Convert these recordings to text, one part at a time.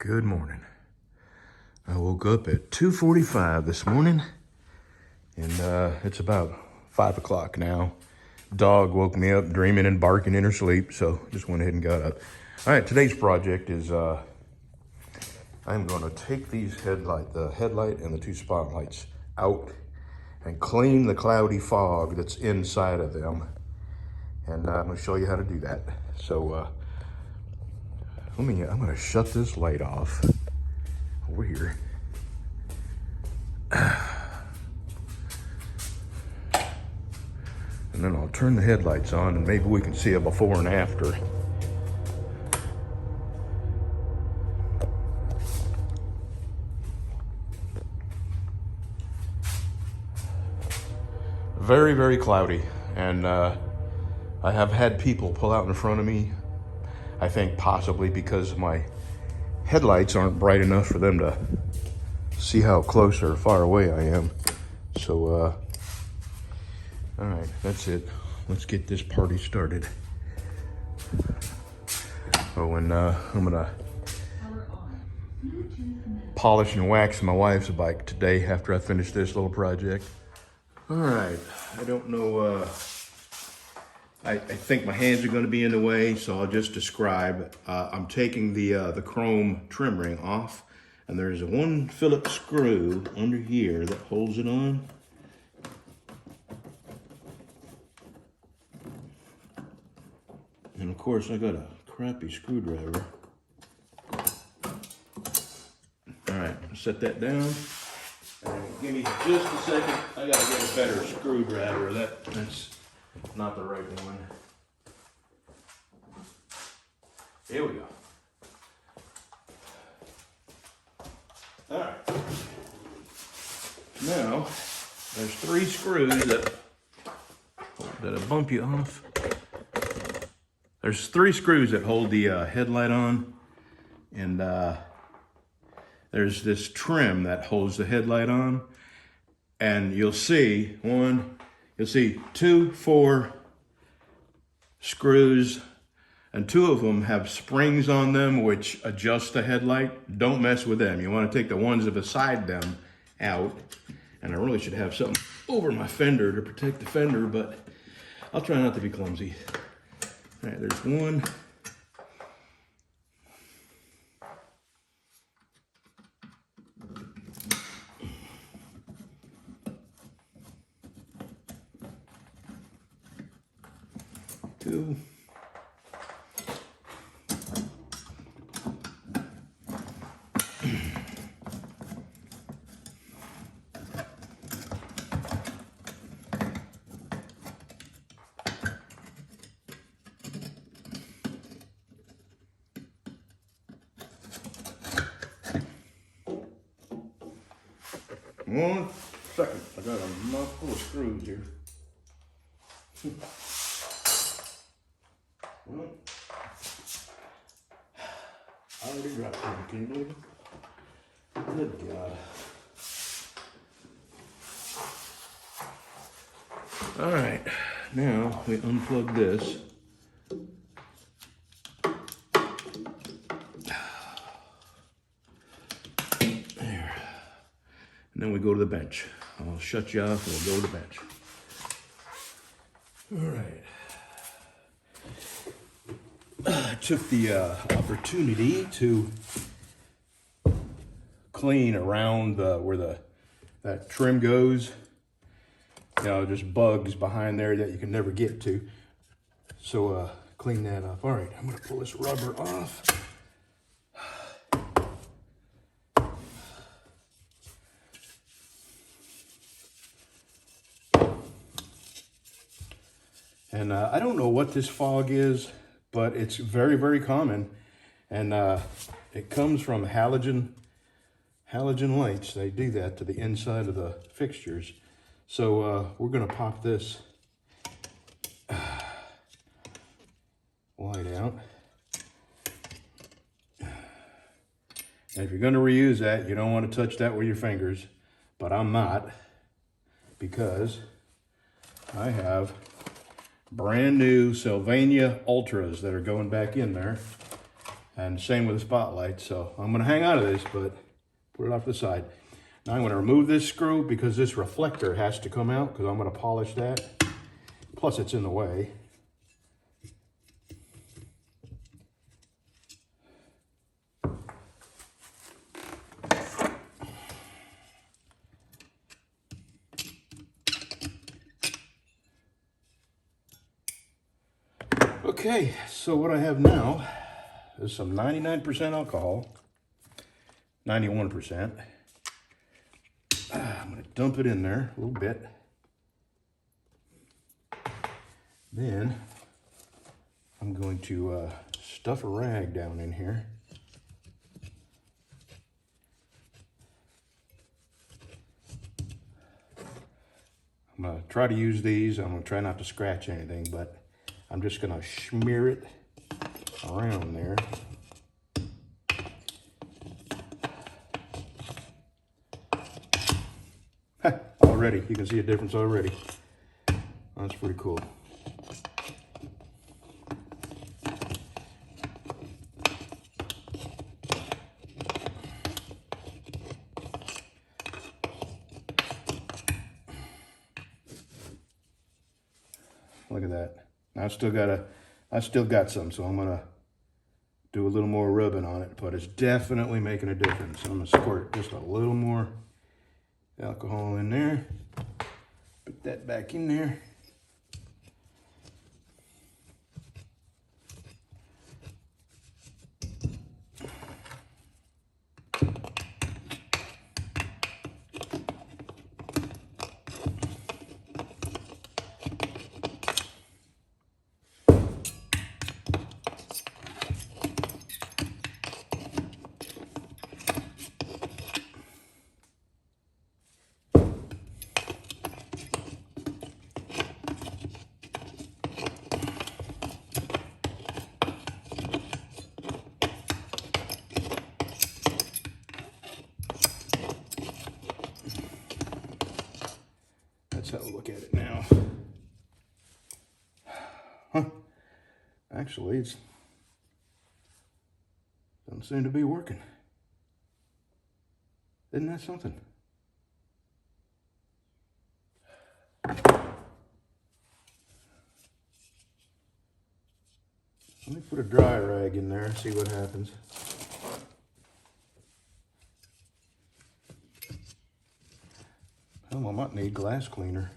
Good morning. I woke up at 2:45 this morning, and it's about 5 o'clock now. Dog woke me up dreaming and barking in her sleep, so just went ahead and got up. All right, today's project is I'm going to take the headlight and the two spotlights out and clean the cloudy fog that's inside of them. And I'm going to show you how to do that. So I'm going to shut this light off over here. And then I'll turn the headlights on and maybe we can see a before and after. Very, very cloudy. And I have had people pull out in front of me. I think possibly because my headlights aren't bright enough for them to see how close or far away I am. So, all right, that's it. Let's get this party started. Oh, and I'm gonna polish and wax my wife's bike today after I finish this little project. All right, I don't know, I think my hands are gonna be in the way, so I'll just describe. I'm taking the chrome trim ring off, and there's a 1 Phillips screw under here that holds it on. And of course, I got a crappy screwdriver. All right, set that down. And give me just a second. I gotta get a better screwdriver. That's not the right one. Here we go. All right. Now, there's 3 screws that I bump you off. There's 3 screws that hold the headlight on, and there's this trim that holds the headlight on, and you'll see 2, 4 screws, and 2 of them have springs on them which adjust the headlight. Don't mess with them. You want to take the ones that beside them out, and I really should have something over my fender to protect the fender, but I'll try not to be clumsy. All right, there's 1. 2. 1 second. I got a mouthful of screws here. Well, I already dropped it. Can you believe it? Good God. All right, now we unplug this. There. And then we go to the bench. I'll shut you off and we'll go to the bench. All right. I took the opportunity to clean around where that trim goes. You know, there's bugs behind there that you can never get to. So clean that up. All right, I'm gonna pull this rubber off. And I don't know what this fog is, but it's very, very common. And it comes from halogen lights. They do that to the inside of the fixtures. So we're gonna pop this light out. And if you're gonna reuse that, you don't wanna touch that with your fingers, but I'm not, because I have brand new Sylvania Ultras that are going back in there. And same with the spotlight. So I'm gonna hang out of this, but put it off to the side. Now I'm gonna remove this screw because this reflector has to come out because I'm gonna polish that. Plus it's in the way. Okay, so what I have now is some 99% alcohol, 91%. I'm gonna dump it in there a little bit. Then I'm going to stuff a rag down in here. I'm gonna try to use these. I'm gonna try not to scratch anything, but I'm just gonna smear it around there. Already, you can see a difference already. That's pretty cool. Look at that. I still got some, so I'm gonna do a little more rubbing on it, but it's definitely making a difference. I'm gonna squirt just a little more alcohol in there. Put that back in there. Let's have a look at it now. Huh. Actually, it doesn't seem to be working. Isn't that something? Let me put a dry rag in there and see what happens. Oh, I might need glass cleaner.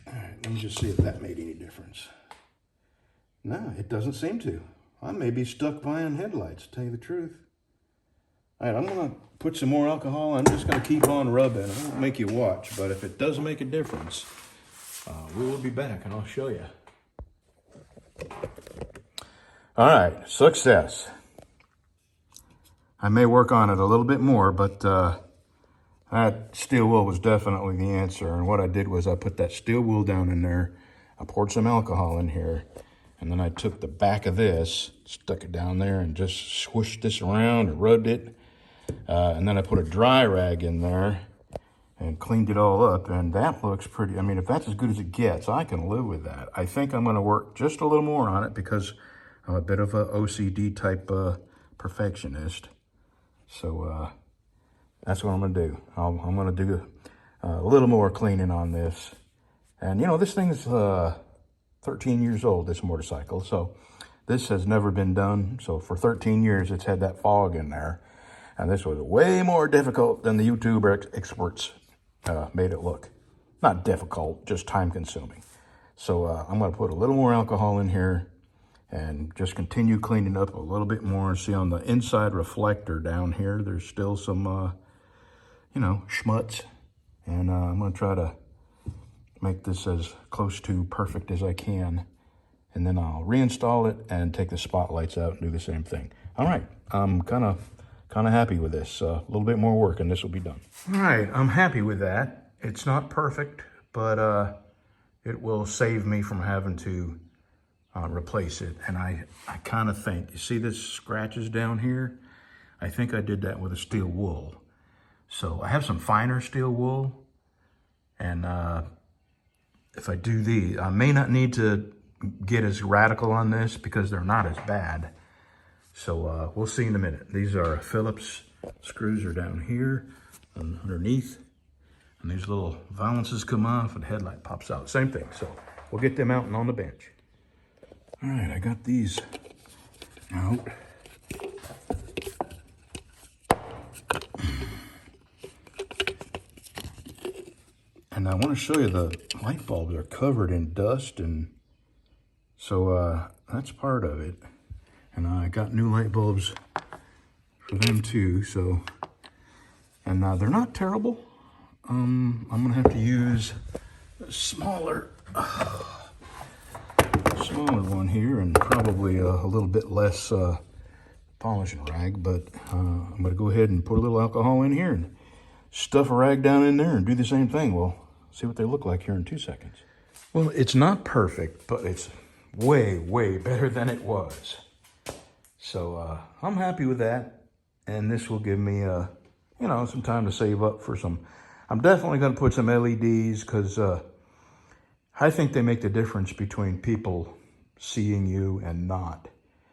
All right, let me just see if that made any difference. No, it doesn't seem to. I may be stuck buying headlights, to tell you the truth. All right, I'm gonna put some more alcohol. I'm just gonna keep on rubbing. I won't make you watch, but if it does make a difference, we will be back and I'll show you. All right, success. I may work on it a little bit more, but that steel wool was definitely the answer. And what I did was I put that steel wool down in there. I poured some alcohol in here, and then I took the back of this, stuck it down there, and just swished this around and rubbed it. And then I put a dry rag in there and cleaned it all up, and that looks pretty. I mean, if that's as good as it gets, I can live with that. I think I'm gonna work just a little more on it because I'm a bit of a OCD type perfectionist. So that's what I'm gonna do. I'm gonna do a little more cleaning on this. And you know, this thing's 13 years old, this motorcycle. So this has never been done. So for 13 years, it's had that fog in there. And this was way more difficult than the YouTube experts made it look. Not difficult, just time consuming. So I'm gonna put a little more alcohol in here and just continue cleaning up a little bit more. See on the inside reflector down here, there's still some, you know, schmutz. And I'm gonna try to make this as close to perfect as I can. And then I'll reinstall it and take the spotlights out and do the same thing. All right, I'm kind of happy with this. A little bit more work and this will be done. All right, I'm happy with that. It's not perfect, but it will save me from having to replace it. And I kind of think, you see this scratches down here? I think I did that with a steel wool. So I have some finer steel wool, and if I do these, I may not need to get as radical on this because they're not as bad. So we'll see in a minute. These are Phillips screws are down here underneath, and these little valances come off and the headlight pops out. Same thing. So we'll get them out and on the bench. All right, I got these out. And I want to show you the light bulbs are covered in dust, and so that's part of it. And I got new light bulbs for them too. So, and they're not terrible. I'm gonna have to use a smaller one here, and probably a little bit less polishing rag. But I'm gonna go ahead and put a little alcohol in here and stuff a rag down in there and do the same thing. We'll see what they look like here in 2 seconds. Well, it's not perfect, but it's way, way better than it was. So I'm happy with that. And this will give me, you know, some time to save up for some. I'm definitely going to put some LEDs because I think they make the difference between people seeing you and not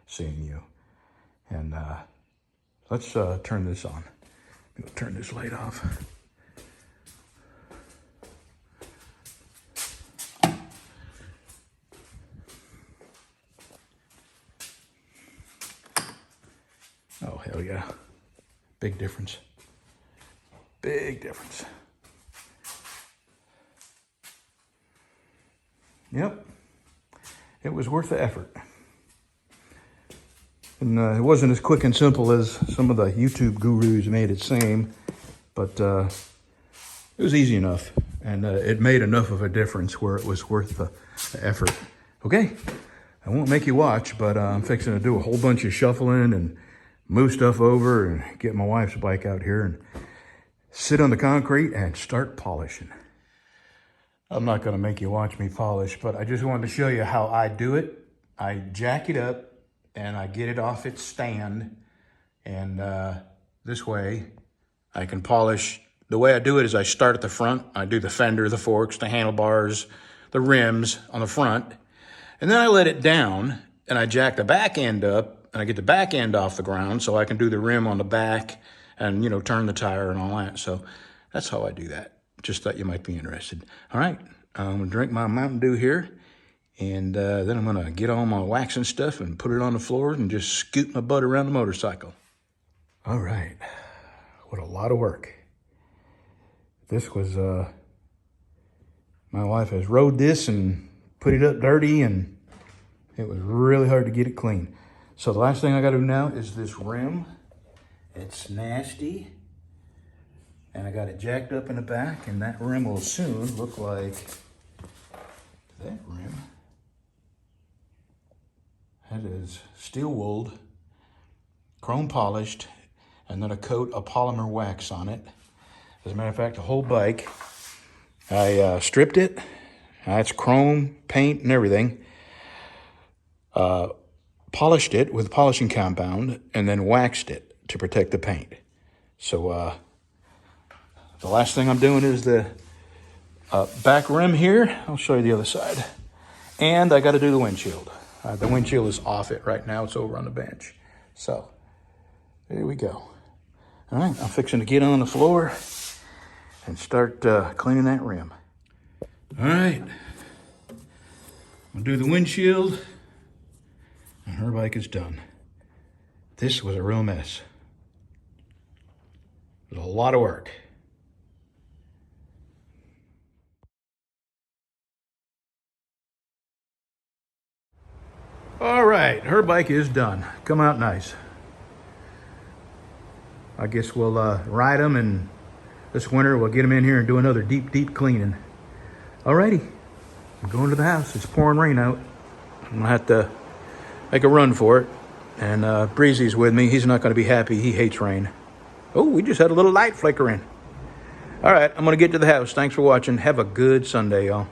seeing you. And let's turn this on. I'm going to turn this light off. Oh, hell yeah. Big difference. Big difference. Yep. It was worth the effort. And it wasn't as quick and simple as some of the YouTube gurus made it seem, but it was easy enough. And it made enough of a difference where it was worth the effort. Okay, I won't make you watch, but I'm fixing to do a whole bunch of shuffling and move stuff over and get my wife's bike out here and sit on the concrete and start polishing. I'm not gonna make you watch me polish, but I just wanted to show you how I do it. I jack it up and I get it off its stand, and this way I can polish. The way I do it is I start at the front. I do the fender, the forks, the handlebars, the rims on the front, and then I let it down and I jack the back end up and I get the back end off the ground so I can do the rim on the back and, you know, turn the tire and all that. So that's how I do that. Just thought you might be interested. All right, I'm gonna drink my Mountain Dew here, and then I'm gonna get all my waxing stuff and put it on the floor and just scoot my butt around the motorcycle. All right, what a lot of work. This was, my wife has rode this and put it up dirty, and it was really hard to get it clean. So the last thing I gotta do now is this rim. It's nasty. And I got it jacked up in the back, and that rim will soon look like that rim. That is steel wooled, chrome polished, and then a coat of polymer wax on it. As a matter of fact, the whole bike, I stripped it. It's chrome paint and everything. Polished it with polishing compound and then waxed it to protect the paint. So the last thing I'm doing is the back rim here. I'll show you the other side. And I got to do the windshield. The windshield is off it right now. It's over on the bench. So there we go. All right, I'm fixing to get on the floor and start cleaning that rim. All right, I'll do the windshield, and her bike is done. This was a real mess. It was a lot of work. All right, her bike is done. Come out nice. I guess we'll ride them, and this winter we'll get them in here and do another deep, deep cleaning. Alrighty, I'm going to the house. It's pouring rain out. I'm gonna have to make a run for it. And Breezy's with me. He's not gonna be happy. He hates rain. Oh, we just had a little light flickering. All right, I'm gonna get to the house. Thanks for watching. Have a good Sunday, y'all.